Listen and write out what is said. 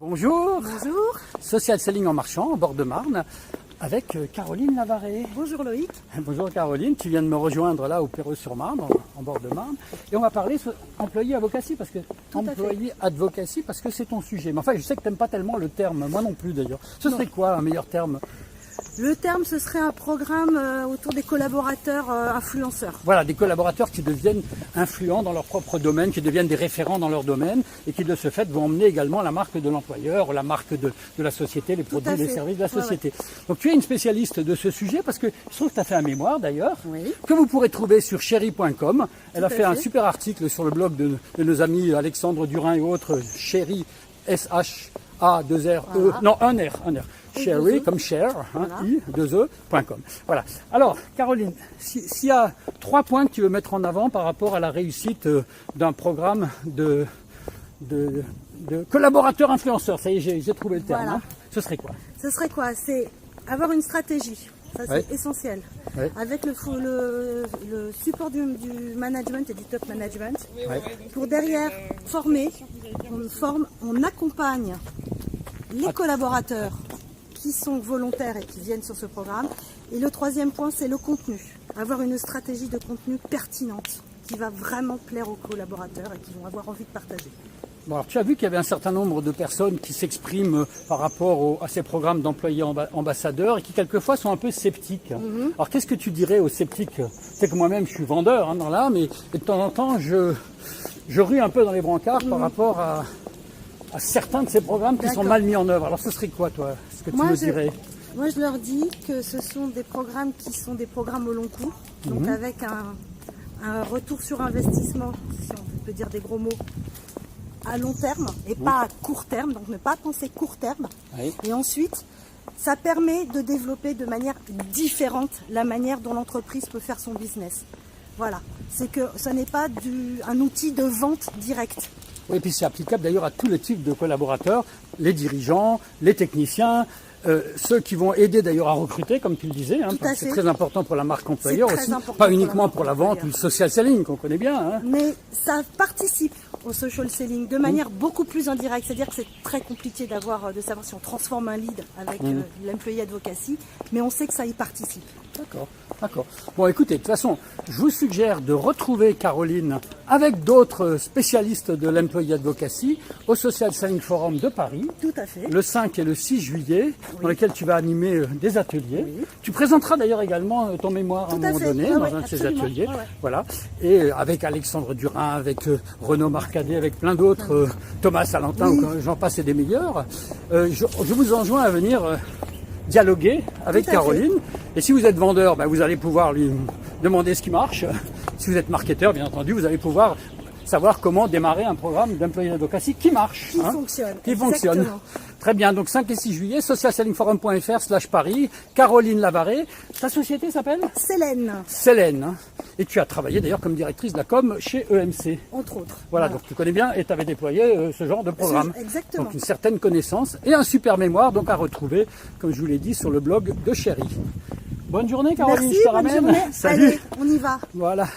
Bonjour. Bonjour. Social Selling en marchand, en bord de Marne, avec Caroline Lavaré. Bonjour Loïc. Bonjour Caroline, tu viens de me rejoindre là au Perreux-sur-Marne, en bord de Marne. Et on va parler employé advocacy parce que c'est ton sujet. Mais enfin, je sais que tu n'aimes pas tellement le terme, moi non plus d'ailleurs. Ce serait quoi un meilleur terme ? Le terme, ce serait un programme autour des collaborateurs influenceurs. Voilà, des collaborateurs qui deviennent influents dans leur propre domaine, qui deviennent des référents dans leur domaine et qui de ce fait vont emmener également la marque de l'employeur, la marque de la société, les produits, les services de la société. Ouais. Donc tu es une spécialiste de ce sujet parce que je trouve que tu as fait un mémoire d'ailleurs, que vous pourrez trouver sur chéri.com. Elle a fait un super article sur le blog de nos amis Alexandre Durin et autres, Chéri, S-H-A-2-R-E, non, un R. Chéri, comme share, i2e.com. Voilà. Alors, Caroline, s'il y a 3 points que tu veux mettre en avant par rapport à la réussite d'un programme de collaborateurs influenceurs, ça y est, j'ai trouvé le terme, ce serait quoi ? Ce serait quoi ? C'est avoir une stratégie, ça c'est essentiel. Ouais. Avec le support du management et du top management, pour derrière former, on accompagne les collaborateurs qui sont volontaires et qui viennent sur ce programme. Et le 3e point, c'est le contenu. Avoir une stratégie de contenu pertinente qui va vraiment plaire aux collaborateurs et qui vont avoir envie de partager. Bon, alors tu as vu qu'il y avait un certain nombre de personnes qui s'expriment par rapport à ces programmes d'employés ambassadeurs et qui quelquefois sont un peu sceptiques. Alors qu'est-ce que tu dirais aux sceptiques ? C'est que moi-même je suis vendeur dans l'âme et de temps en temps je rue un peu dans les brancards par rapport à certains de ces programmes qui sont mal mis en œuvre. Alors ce serait quoi toi, ce que tu me dirais ? Moi je leur dis que ce sont des programmes qui sont des programmes au long cours, donc avec un retour sur investissement, si on peut dire des gros mots, à long terme et pas à court terme, donc ne pas penser court terme. Et ensuite, ça permet de développer de manière différente la manière dont l'entreprise peut faire son business. Voilà, c'est que ce n'est pas un outil de vente directe. Oui, et puis c'est applicable d'ailleurs à tous les types de collaborateurs, les dirigeants, les techniciens, ceux qui vont aider d'ailleurs à recruter, comme tu le disais, parce que c'est très important pour la marque employeur aussi, pas uniquement pour la vente ou le social selling qu'on connaît bien. Mais ça participe au social selling de manière beaucoup plus indirecte, c'est-à-dire que c'est très compliqué de savoir si on transforme un lead avec l'employé advocacy, mais on sait que ça y participe. D'accord. Bon, écoutez, de toute façon, je vous suggère de retrouver Caroline avec d'autres spécialistes de l'employé advocacy au Social Selling Forum de Paris. Tout à fait. Le 5 et le 6 juillet, dans lequel tu vas animer des ateliers. Tu présenteras d'ailleurs également ton mémoire à un moment donné dans un de ces ateliers. Voilà. Et avec Alexandre Durin, avec Renaud Marcadet, avec plein d'autres, Thomas Salentin, j'en passe et des meilleurs. Je vous enjoins à venir dialoguer avec Caroline. Et si vous êtes vendeur, vous allez pouvoir lui demander ce qui marche. Si vous êtes marketeur, bien entendu, vous allez pouvoir savoir comment démarrer un programme d'employé advocacy qui marche. Qui fonctionne. Très bien, donc 5 et 6 juillet, socialsellingforum.fr/Paris, Caroline Lavaré. Ta société s'appelle ? Célène. Et tu as travaillé d'ailleurs comme directrice de la com chez EMC. Entre autres. Voilà, donc tu connais bien et tu avais déployé ce genre de programme. Exactement. Donc une certaine connaissance et un super mémoire donc à retrouver, comme je vous l'ai dit, sur le blog de Chéri. Bonne journée Caroline, Merci, je te ramène. Bonne journée. Salut. Allez, on y va. Voilà.